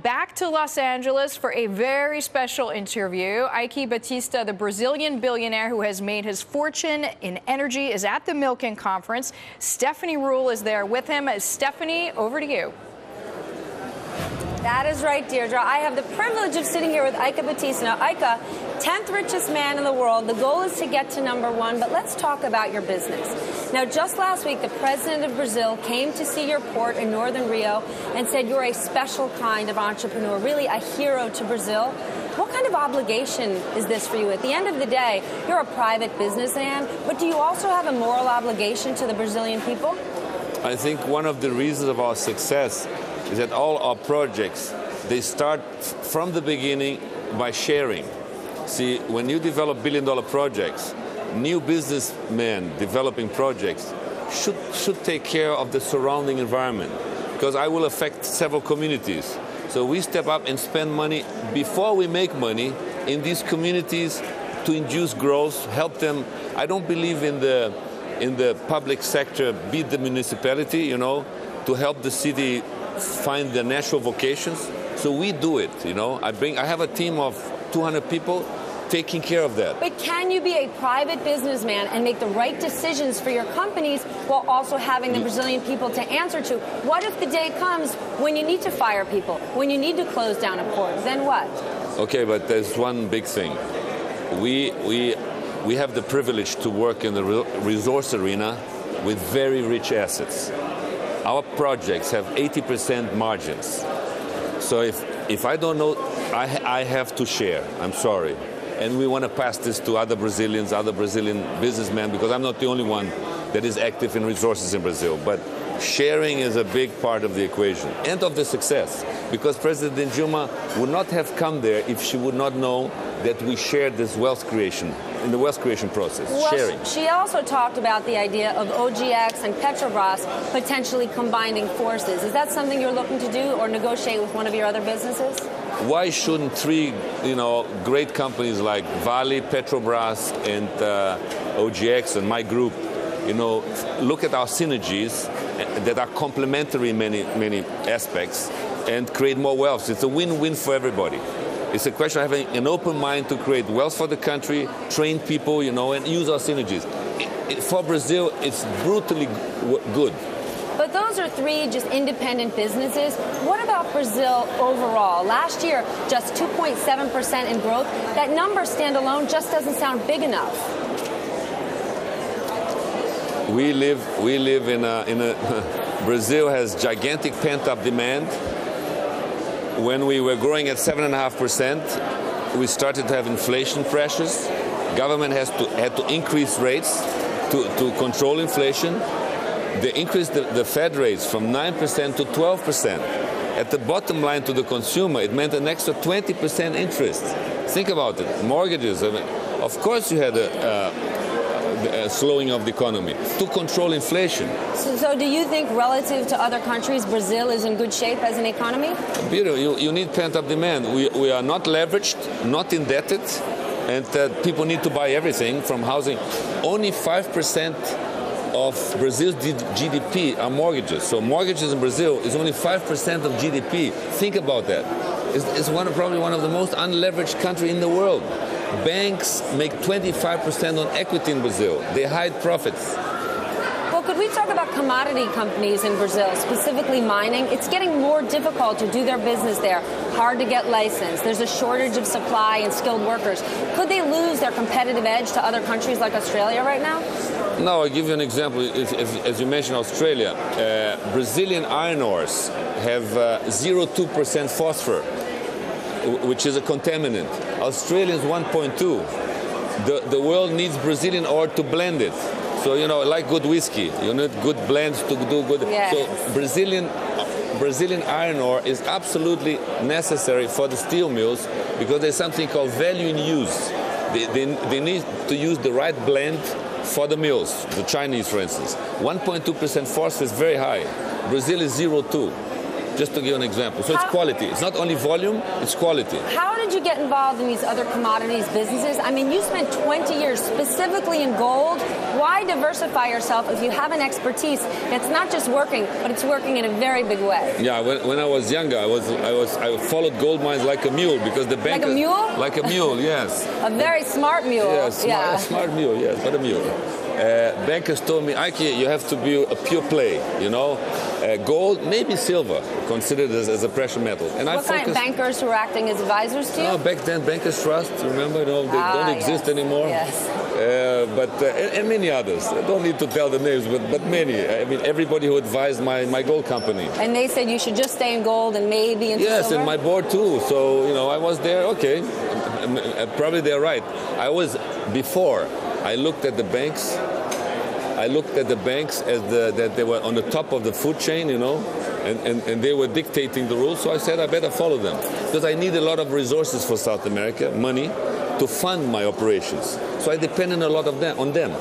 Back to Los Angeles for a very special interview. Eike Batista, the Brazilian billionaire who has made his fortune in energy, is at the Milken conference. Stephanie Ruhle is there with him. Stephanie, over to you. That is right, Deirdre. I have the privilege of sitting here with Eike Batista. Now, Eike, 10th richest man in the world. The goal is to get to #1, but let's talk about your business. Now, just last week, the president of Brazil came to see your port in northern Rio and said you're a special kind of entrepreneur, really a hero to Brazil. What kind of obligation is this for you? At the end of the day, you're a private businessman, but do you also have a moral obligation to the Brazilian people? I think one of the reasons of our success is that all our projects, they start from the beginning by sharing. See, when you develop billion-dollar projects, new businessmen developing projects should take care of the surrounding environment, because I will affect several communities. So we step up and spend money before we make money in these communities to induce growth, help them. I don't believe in the public sector, be it the municipality, to help the city find their natural vocations. So we do it, I have a team of 200 people taking care of that. But can you be a private businessman and make the right decisions for your companies while also having the Brazilian people to answer to? What if the day comes when you need to fire people, when you need to close down a port? Then what? Okay, but there's one big thing. We have the privilege to work in the resource arena with very rich assets. Our projects have 80% margins. So if I don't know, I have to share. I'm sorry. And we want to pass this to other Brazilians, other Brazilian businessmen, because I'm not the only one that is active in resources in Brazil. But sharing is a big part of the equation and of the success, because President Dilma would not have come there if she would not know that we shared this wealth creation, in the wealth creation process, sharing. She also talked about the idea of OGX and Petrobras potentially combining forces. Is that something you're looking to do or negotiate with one of your other businesses? Why shouldn't three, great companies like Vale, Petrobras, and OGX and my group, look at our synergies that are complementary in many aspects and create more wealth? It's a win-win for everybody. It's a question of having an open mind to create wealth for the country, train people, and use our synergies. For Brazil, it's brutally good. But those are three just independent businesses. What about Brazil overall? Last year, just 2.7% in growth. That number standalone just doesn't sound big enough. We live in a Brazil has gigantic pent-up demand. When we were growing at 7.5%, we started to have inflation pressures. Government had to increase rates to control inflation. They increased the Fed rates from 9% to 12%. At the bottom line to the consumer, it meant an extra 20% interest. Think about it. Mortgages, of course you had a slowing of the economy to control inflation. So do you think relative to other countries, Brazil is in good shape as an economy? Peter, you need pent-up demand. We are not leveraged, not indebted, and people need to buy everything from housing. Only 5% of Brazil's GDP are mortgages. So mortgages in Brazil is only 5% of GDP. Think about that. It's probably one of the most unleveraged countries in the world. Banks make 25% on equity in Brazil. They hide profits. Well, could we talk about commodity companies in Brazil, specifically mining? It's getting more difficult to do their business there. Hard to get licensed. There's a shortage of supply and skilled workers. Could they lose their competitive edge to other countries like Australia right now? No, I'll give you an example. As you mentioned, Australia, Brazilian iron ores have 0.2% phosphor, which is a contaminant. Australians 1.2. The world needs Brazilian ore to blend it. So, like good whiskey, you need good blends to do good. Yes. So Brazilian iron ore is absolutely necessary for the steel mills because there's something called value in use. They need to use the right blend for the mills, the Chinese, for instance. 1.2% phosphor is very high. Brazil is 0.2. just to give an example. So it's quality. It's not only volume, it's quality. How did you get involved in these other commodities businesses? I mean, you spent 20 years specifically in gold. Why diversify yourself if you have an expertise that's not just working, but it's working in a very big way? Yeah, when I was younger, I followed gold mines like a mule because the bank. Like a mule? Like a mule, yes. A very smart mule. Yes, smart mule, yes, but a mule. Bankers told me, Eike, you have to be a pure play, you know. Gold, maybe silver, considered as a precious metal. And what kind of bankers who were acting as advisors to you? No, back then, Bankers Trust, remember, they don't exist anymore. Yes. And many others. I don't need to tell the names, but many. I mean, everybody who advised my gold company. And they said you should just stay in gold and maybe into silver? Yes, and my board too. So, you know, I was there, okay. Probably they're right. Before I looked at the banks, as that they were on the top of the food chain, you know, and they were dictating the rules. So I said I better follow them because I need a lot of resources for South America, money, to fund my operations. So I depended a lot on them.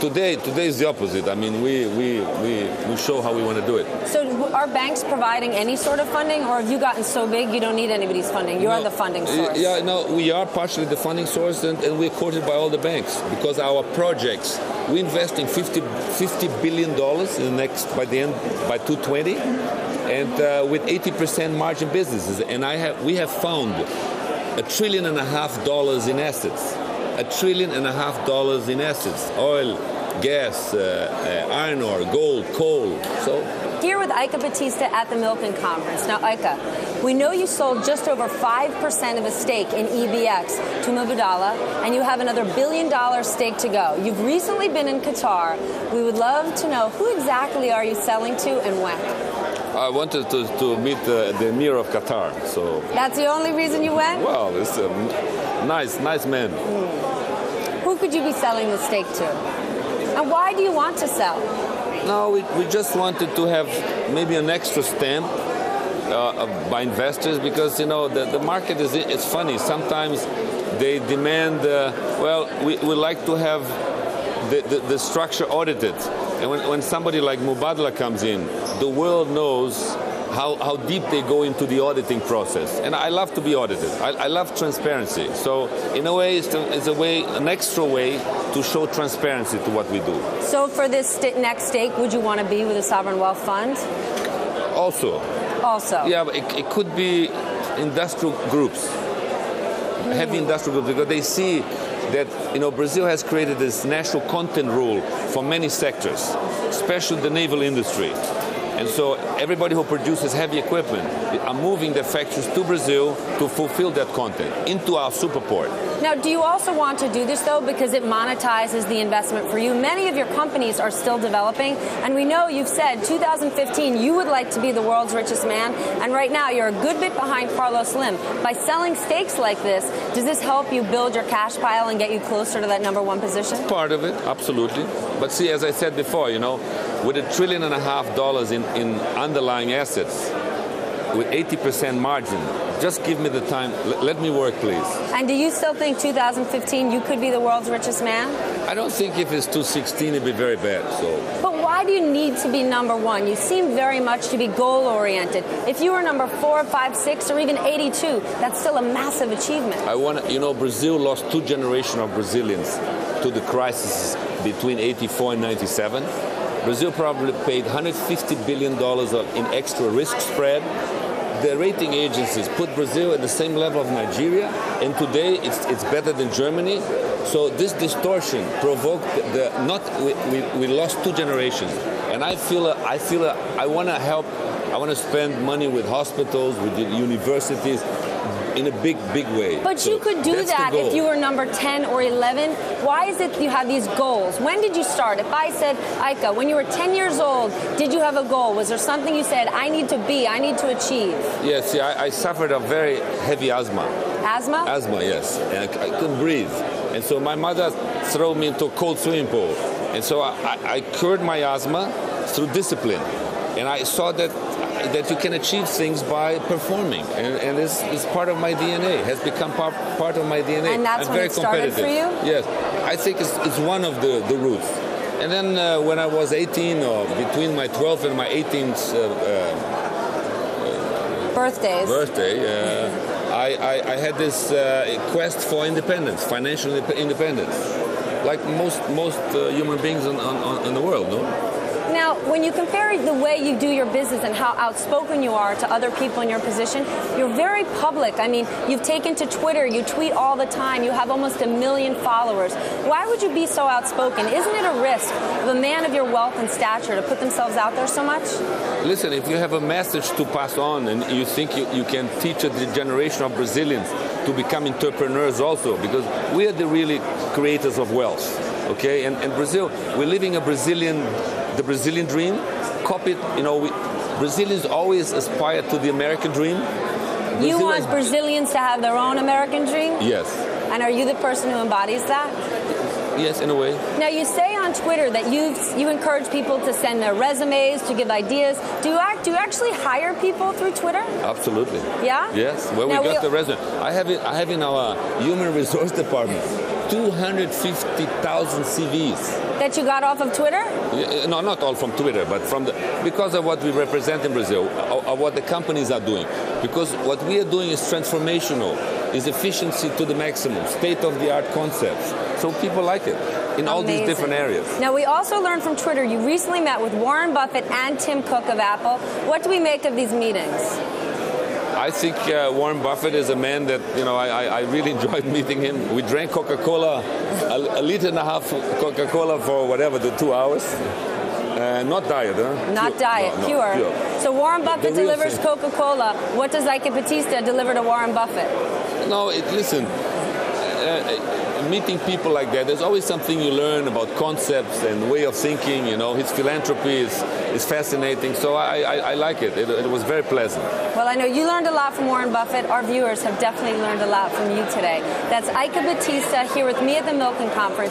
Today is the opposite. I mean, we show how we want to do it. So are banks providing any sort of funding, or have you gotten so big you don't need anybody's funding? You are the funding source. Yeah, no, we are partially the funding source, and we're quoted by all the banks because our projects, we invest in $50 billion in the by 2020, and with 80% margin businesses. And we have found $1.5 trillion in assets. $1.5 trillion in assets: oil, gas, iron ore, gold, coal. So here with Eike Batista at the Milken conference. Now, Eike, we know you sold just over 5% of a stake in EBX to Mubadala, and you have another $1 billion stake to go. You've recently been in Qatar. We would love to know who exactly are you selling to and when? I wanted to meet the Emir of Qatar. So that's the only reason you went? Well, it's a nice man. Who could you be selling the stake to? And why do you want to sell? No, we just wanted to have maybe an extra stamp by investors because, you know, the market it's funny. Sometimes they demand, we like to have the structure audited. And when somebody like Mubadala comes in, the world knows how deep they go into the auditing process. And I love to be audited. I love transparency. So in a way, it's an extra way to show transparency to what we do. So for this next stake, would you want to be with a sovereign wealth fund? Also. Yeah, but it could be industrial groups, heavy industrial groups, because they see that, you know, Brazil has created this national content rule for many sectors, especially the naval industry. And so everybody who produces heavy equipment are moving their factories to Brazil to fulfill that content into our superport. Now, do you also want to do this, though, because it monetizes the investment for you? Many of your companies are still developing, and we know you've said 2015 you would like to be the world's richest man, and right now you're a good bit behind Carlos Slim. By selling stakes like this, does this help you build your cash pile and get you closer to that #1 position? Part of it, absolutely. But see, as I said before, you know, with $1.5 trillion in underlying assets, with 80% margin, just give me the time. Let me work, please. And do you still think 2015 you could be the world's richest man? I don't think if it's 2016 it'd be very bad. So. But why do you need to be #1? You seem very much to be goal-oriented. If you were number 4, 5, 6, or even 82, that's still a massive achievement. You know, Brazil lost 2 generations of Brazilians to the crisis between 84 and 97. Brazil probably paid $150 billion in extra risk spread. The rating agencies put Brazil at the same level of Nigeria, and today it's better than Germany. So this distortion provoked we lost 2 generations, and I feel I want to help. I want to spend money with hospitals, with the universities, in a big way. But you could do that if you were number 10 or 11. Why is it you have these goals? When did you start? If I said, Eike, when you were 10 years old, did you have a goal? Was there something you said, I need to achieve? Yes, I suffered a very heavy asthma. Asthma? Asthma, yes. And I couldn't breathe. And so my mother threw me into a cold swimming pool. And so I cured my asthma through discipline. And I saw that you can achieve things by performing, and this is part of my DNA. Has become part of my DNA. And that's I'm when very it started for you? Yes, I think it's one of the roots. And then when I was 18, or between my 12th and my 18th Birthdays. I had this quest for independence, financial independence, like most human beings in the world, no? Now, when you compare the way you do your business and how outspoken you are to other people in your position, you're very public. I mean, you've taken to Twitter, you tweet all the time, you have almost 1 million followers. Why would you be so outspoken? Isn't it a risk of a man of your wealth and stature to put themselves out there so much? Listen, if you have a message to pass on and you think you can teach a generation of Brazilians to become entrepreneurs also, because we are the really creators of wealth, okay? And Brazil, we're living the Brazilian dream, copied, Brazilians always aspire to the American dream. You want Brazilians to have their own American dream? Yes. And are you the person who embodies that? Yes, in a way. Now, you say on Twitter that you encourage people to send their resumes, to give ideas. Do you actually hire people through Twitter? Absolutely. Yeah? Yes. Well, we got the resume. I have in our human resource department 250,000 CVs. That you got off of Twitter? No, not all from Twitter, but because of what we represent in Brazil, or what the companies are doing. Because what we are doing is transformational, is efficiency to the maximum, state-of-the-art concepts. So people like it in all these different areas. Now, we also learned from Twitter you recently met with Warren Buffett and Tim Cook of Apple. What do we make of these meetings? I think Warren Buffett is a man that, I really enjoyed meeting him. We drank Coca-Cola, a liter and a half Coca-Cola for the 2 hours. Not diet, huh? Not pure. Diet, no, pure. Pure. So Warren Buffett delivers Coca-Cola. What does Eike Batista deliver to Warren Buffett? No, listen, meeting people like that, there's always something you learn about concepts and way of thinking. His philanthropy is fascinating. So I like it. It was very pleasant. Well, I know you learned a lot from Warren Buffett. Our viewers have definitely learned a lot from you today. That's Eike Batista here with me at the Milken Conference.